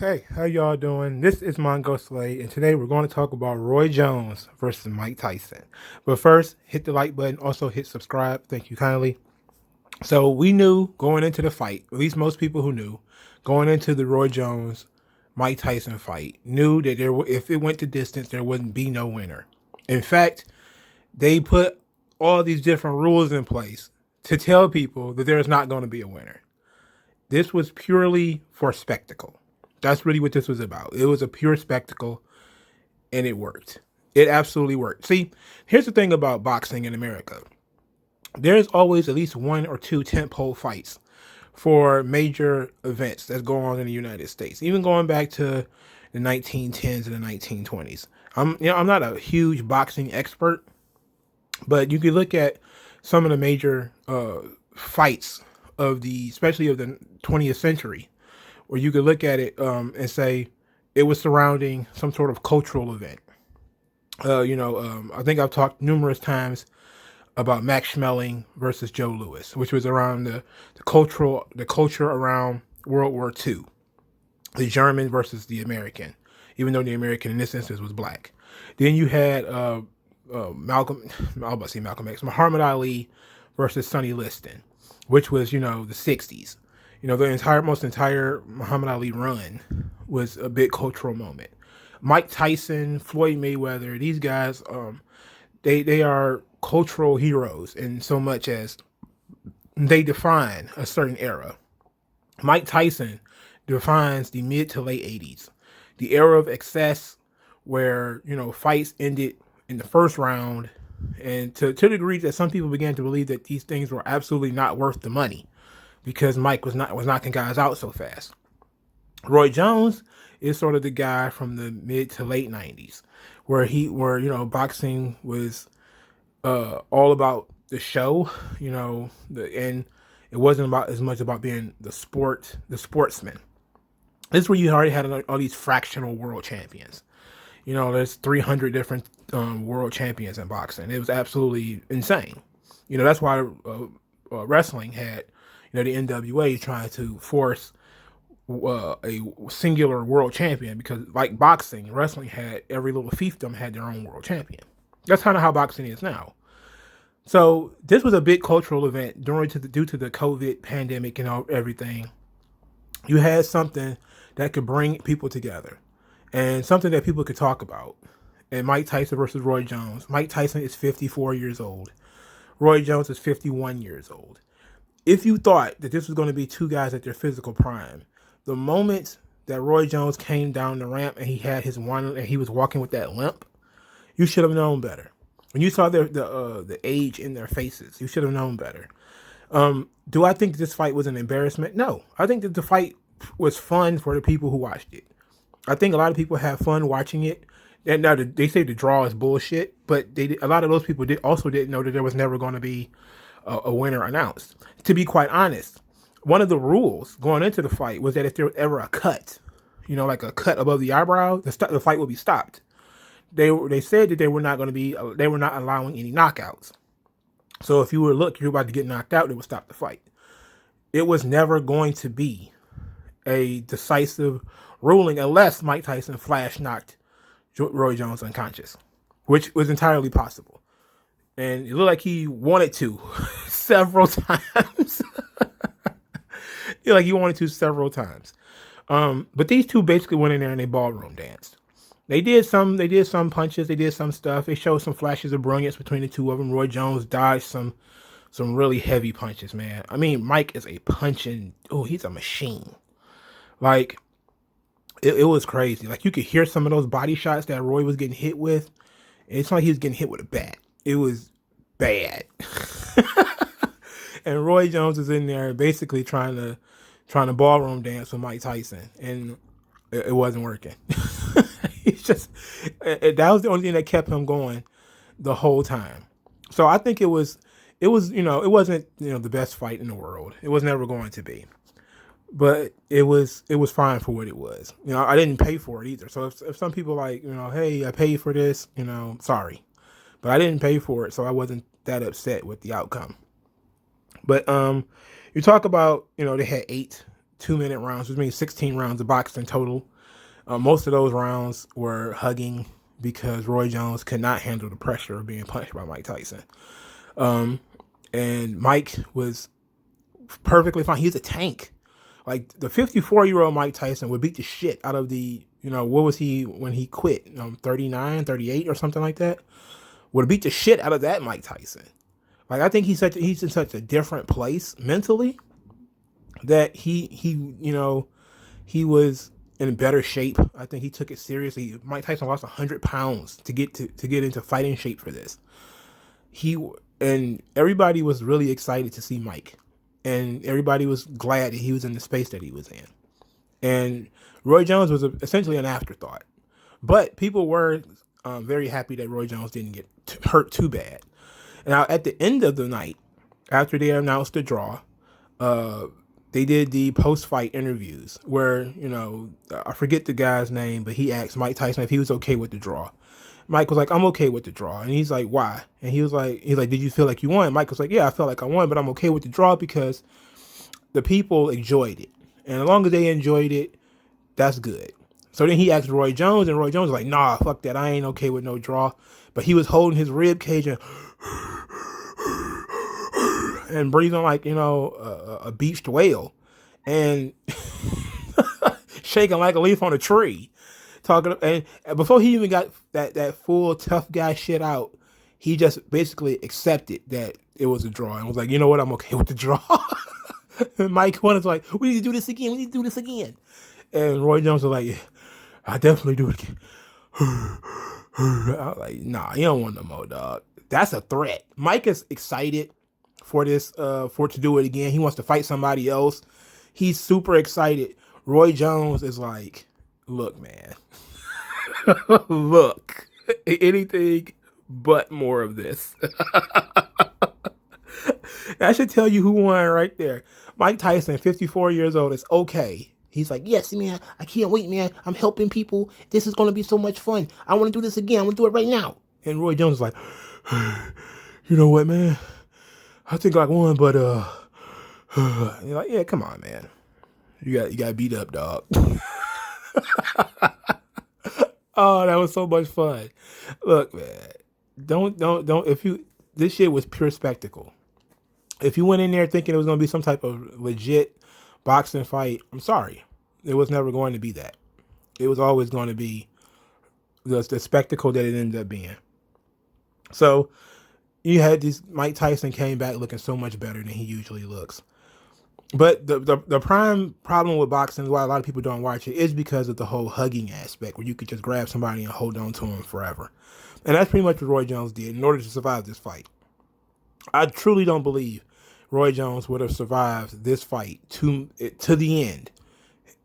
Hey, how y'all doing? This is Mongo Slade, and today we're going to talk about Roy Jones versus Mike Tyson. But first, hit the like button, also hit subscribe. Thank you kindly. So we knew going into the fight, at least most people who knew, going into the Roy Jones Mike Tyson fight, knew that if it went to distance, there wouldn't be no winner. In fact, they put all these different rules in place to tell people that there's not going to be a winner. This was purely for spectacle. That's really what this was about. It was a pure spectacle, and it worked. It absolutely worked. See, here's the thing about boxing in America. There's always at least one or two tentpole fights for major events that go on in the United States, even going back to the 1910s and the 1920s. I'm not a huge boxing expert, but you could look at some of the major fights especially of the 20th century, where you could look at it and say it was surrounding some sort of cultural event. I think I've talked numerous times about Max Schmeling versus Joe Louis, which was around the culture around World War II, the German versus the American, even though the American in this instance was black. Then you had Malcolm, I was about to say Malcolm X, Muhammad Ali versus Sonny Liston, which was the '60s. The entire Muhammad Ali run was a big cultural moment. Mike Tyson, Floyd Mayweather, these guys, they are cultural heroes in so much as they define a certain era. Mike Tyson defines the mid to late '80s, the era of excess, where fights ended in the first round, and to the degree that some people began to believe that these things were absolutely not worth the money because Mike was knocking guys out so fast. Roy Jones is sort of the guy from the mid to late '90s, where boxing was all about the show, and it wasn't about as much about being the sportsman. This is where you already had all these fractional world champions. There's 300 different world champions in boxing. It was absolutely insane. That's why wrestling had, the NWA trying to force a singular world champion, because like boxing, wrestling had every little fiefdom had their own world champion. That's kind of how boxing is now. So this was a big cultural event due to the COVID pandemic and everything. You had something that could bring people together and something that people could talk about. And Mike Tyson versus Roy Jones. Mike Tyson is 54 years old. Roy Jones is 51 years old. If you thought that this was going to be two guys at their physical prime, the moment that Roy Jones came down the ramp and he had and he was walking with that limp, you should have known better. When you saw the age in their faces, you should have known better. Do I think this fight was an embarrassment? No. I think that the fight was fun for the people who watched it. I think a lot of people have fun watching it. And now they say the draw is bullshit, but a lot of those people didn't know that there was never going to be a winner announced. To be quite honest, one of the rules going into the fight was that if there was ever a cut, like a cut above the eyebrow, the fight would be stopped. They said that they were not allowing any knockouts. So if you're about to get knocked out, they would stop the fight. It was never going to be a decisive ruling unless Mike Tyson flash knocked Roy Jones unconscious, which was entirely possible. And it looked like he wanted to several times. Like he wanted to several times. But these two basically went in there and they ballroom danced. They did some punches, they did some stuff. They showed some flashes of brilliance between the two of them. Roy Jones dodged some really heavy punches, man. I mean, Mike is he's a machine. Like, it was crazy. Like, you could hear some of those body shots that Roy was getting hit with. It's like he was getting hit with a bat. It was bad. And Roy Jones is in there basically trying to ballroom dance with Mike Tyson, and it wasn't working. That was the only thing that kept him going the whole time. So I think it wasn't the best fight in the world. It was never going to be. But it was fine for what it was. I didn't pay for it either. So if some people like, hey, I paid for this, sorry. But I didn't pay for it, so I wasn't that upset with the outcome. But you talk about, they had 8 2-minute rounds, which means 16 rounds of boxing total. Most of those rounds were hugging because Roy Jones could not handle the pressure of being punched by Mike Tyson. And Mike was perfectly fine. He's a tank. Like the 54-year-old Mike Tyson would beat the shit out of the, what was he when he quit? 39, 38 or something like that. Would beat the shit out of that Mike Tyson. Like I think he's in such a different place mentally that he was in better shape. I think he took it seriously. Mike Tyson lost 100 pounds to get into fighting shape for this. And everybody was really excited to see Mike, and everybody was glad that he was in the space that he was in. And Roy Jones was essentially an afterthought, but people were very happy that Roy Jones didn't get hurt too bad. Now, at the end of the night, after they announced the draw, they did the post-fight interviews where, I forget the guy's name, but he asked Mike Tyson if he was okay with the draw. Mike was like, I'm okay with the draw. And he's like, why? And he's like, did you feel like you won? Mike was like, yeah, I felt like I won, but I'm okay with the draw because the people enjoyed it. And as long as they enjoyed it, that's good. So then he asked Roy Jones, and Roy Jones was like, nah, fuck that. I ain't okay with no draw. But he was holding his rib cage and breathing like, a beached whale and shaking like a leaf on a tree. Talking, and before he even got that full tough guy shit out, he just basically accepted that it was a draw and was like, you know what, I'm okay with the draw. And Mike was like, we need to do this again. We need to do this again. And Roy Jones was like, yeah, I definitely do it again. I was like, nah, you don't want no more, dog. That's a threat. Mike is excited for this, for to do it again. He wants to fight somebody else. He's super excited. Roy Jones is like, look, man, look, anything but more of this. I should tell you who won right there. Mike Tyson, 54 years old, is okay. He's like, yes, man, I can't wait, man. I'm helping people. This is going to be so much fun. I want to do this again. I want to do it right now. And Roy Jones is like, you know what, man? I think I won, but and you're like, yeah, come on, man. You got beat up, dog. Oh, that was so much fun. Look, man, don't. This shit was pure spectacle. If you went in there thinking it was going to be some type of legit boxing fight, I'm sorry. It was never going to be that. It was always going to be the spectacle that it ended up being. So you had this, Mike Tyson came back looking so much better than he usually looks. But the prime problem with boxing, why a lot of people don't watch it, is because of the whole hugging aspect, where you could just grab somebody and hold on to them forever. And that's pretty much what Roy Jones did in order to survive this fight. I truly don't believe Roy Jones would have survived this fight to the end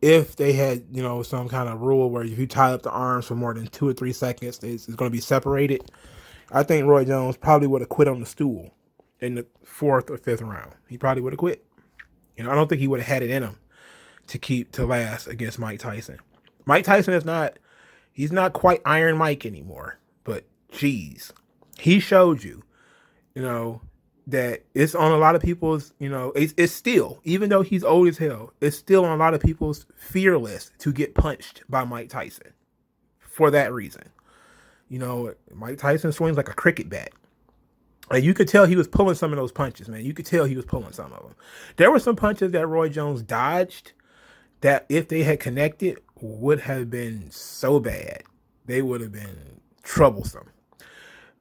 if they had, some kind of rule where if you tie up the arms for more than 2 or 3 seconds, it's going to be separated. I think Roy Jones probably would have quit on the stool in the 4th or 5th round. He probably would have quit. I don't think he would have had it in him to last against Mike Tyson. Mike Tyson he's not quite Iron Mike anymore, but geez, he showed you, that it's on a lot of people's, it's still, even though he's old as hell, it's still on a lot of people's fear list to get punched by Mike Tyson for that reason. Mike Tyson swings like a cricket bat. And you could tell he was pulling some of those punches, man. You could tell he was pulling some of them. There were some punches that Roy Jones dodged that if they had connected would have been so bad. They would have been troublesome.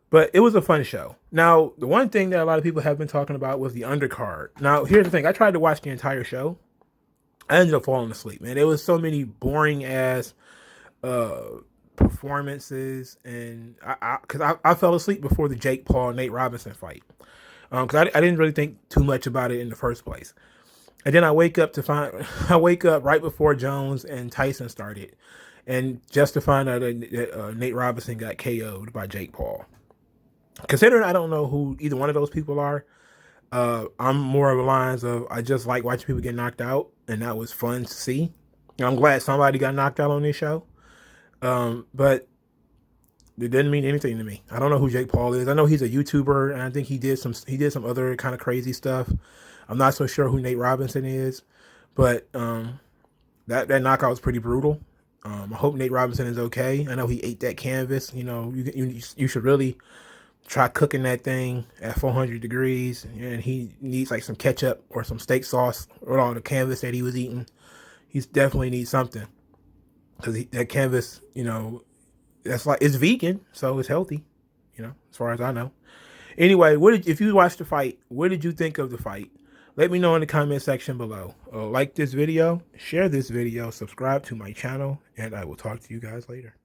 But it was a fun show. Now, the one thing that a lot of people have been talking about was the undercard. Now, here's the thing. I tried to watch the entire show. I ended up falling asleep, man. There was so many boring ass performances, and I fell asleep before the Jake Paul Nate Robinson fight because I didn't really think too much about it in the first place. And then I wake up right before Jones and Tyson started, and just to find out that Nate Robinson got KO'd by Jake Paul. Considering I don't know who either one of those people are, I'm more of the lines of I just like watching people get knocked out, and that was fun to see. And I'm glad somebody got knocked out on this show. But it didn't mean anything to me. I don't know who Jake Paul is. I know he's a YouTuber, and I think he did some other kind of crazy stuff. I'm not so sure who Nate Robinson is, but that knockout was pretty brutal. I hope Nate Robinson is okay. I know he ate that canvas. You know, you should really try cooking that thing at 400 degrees, and he needs like some ketchup or some steak sauce or all the canvas that he was eating. He definitely needs something because that canvas, you know, that's like it's vegan, so it's healthy. You know, as far as I know. Anyway, if you watched the fight, what did you think of the fight? Let me know in the comment section below. Like this video, share this video, subscribe to my channel, and I will talk to you guys later.